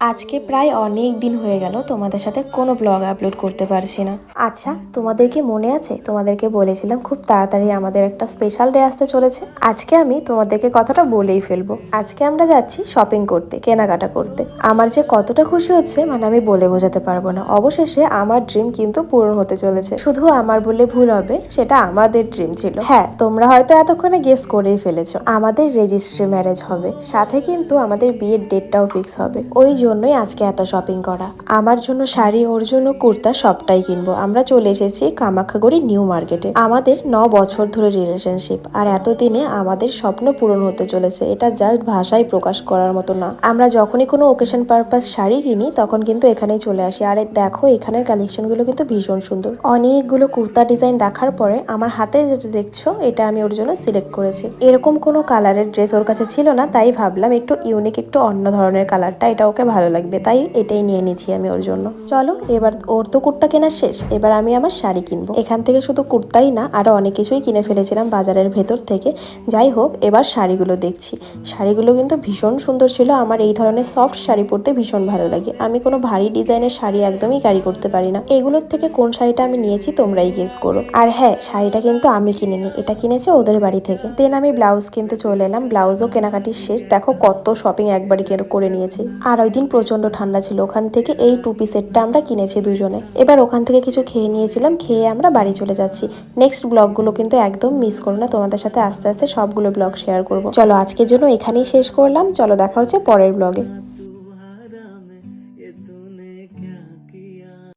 আজকে প্রায় অনেক দিন হয়ে গেল তোমাদের সাথে কোনো ব্লগ আপলোড করতে পারছি না। আচ্ছা, তোমাদের কি মনে আছে তোমাদেরকে বলেছিলাম খুব তাড়াতাড়ি আমাদের একটা স্পেশাল ডে আসতে চলেছে। আজকে আমি তোমাদেরকে কথাটা বলেই ফেলবো। আজকে আমরা যাচ্ছি শপিং করতে, কেনাকাটা করতে। আমার যে কতটা খুশি হচ্ছে মানে আমি বলে বোঝাতে পারবো না। অবশেষে আমার ড্রিম কিন্তু পূরণ হতে চলেছে। শুধু আমার বলে ভুল হবে, সেটা আমাদের ড্রিম ছিল। হ্যাঁ, তোমরা হয়তো এতক্ষণে গেস করেই ফেলেছো, আমাদের রেজিস্ট্রি ম্যারেজ হবে, সাথে কিন্তু আমাদের বিয়ের ডেটটাও ফিক্স হবে। ওই জন্যই আজকে এত শপিং করা। আমার জন্য শাড়ি, ওর জন্য কুর্তা, সবটাই কিনবো। আমরা চলে এসেছি কামাখ্যাগুড়ি নিউ মার্কেটে। আমাদের 9 বছর ধরে রিলেশনশিপ, আর এতদিনে আমাদের স্বপ্ন পূরণ হতে চলেছে। এটা জাস্ট ভাষায় প্রকাশ করার মতো না। আমরা যখনই কোনো ওকেশন পারপাস শাড়ি কিনি তখন কিন্তু এখানেই চলে আসি। আর দেখো, এখানের কালেকশনগুলো কিন্তু ভীষণ সুন্দর। অনেকগুলো কুর্তা ডিজাইন দেখার পরে আমার হাতে যেটা দেখছো, এটা আমি ওর জন্য সিলেক্ট করেছি। এরকম কোনো কালারের ড্রেস ওর কাছে ছিল না, তাই ভাবলাম একটু ইউনিক, একটু অন্য ধরনের কালারটা, এটা ওকে ভালো লাগবে, তাই এটাই নিয়ে নিয়েছি আমি ওর জন্য। চলো, এবার ওর তো কুর্তা কেনা শেষ, এবার আমি আমার শাড়ি কিনবো। এখান থেকে শুধু কুর্তাই না, আরো অনেক কিছুই কিনে ফেলেছিলাম বাজারের ভেতর থেকে। যাই হোক, এবার শাড়িগুলো দেখছি। শাড়িগুলো কিন্তু ভীষণ সুন্দর ছিল। আমার এই ধরনের সফট শাড়ি পরতে ভীষণ ভালো লাগে। আমি কোনো ভারী ডিজাইনের শাড়ি একদমই ক্যারি করতে পারি না। এগুলোর থেকে কোন শাড়িটা আমি নিয়েছি তোমরাই গেস করো। আর হ্যাঁ, শাড়িটা কিন্তু আমি কিনিনি, এটা কিনেছে ওদের বাড়ি থেকে। দেন আমি ব্লাউজ কিনতে চলে এলাম। ব্লাউজও কেনাকাটি শেষ। দেখো কত শপিং একবারই করে নিয়েছি। আর ওই দিন প্রচন্ড ঠান্ডা ছিল, ওখান থেকে এই টুপি সেটটা আমরা কিনেছি দুজনে। এবার ওখান থেকে কিছু খেয়ে নিয়েছিলাম, খেয়ে আমরা বাড়ি চলে যাচ্ছি। নেক্সট ব্লগগুলো কিন্তু একদম মিস করো না, তোমাদের সাথে আস্তে আস্তে সবগুলো ব্লগ শেয়ার করবো। চলো, আজকের জন্য এখানেই শেষ করলাম। চলো, দেখা হচ্ছে পরের ব্লগে।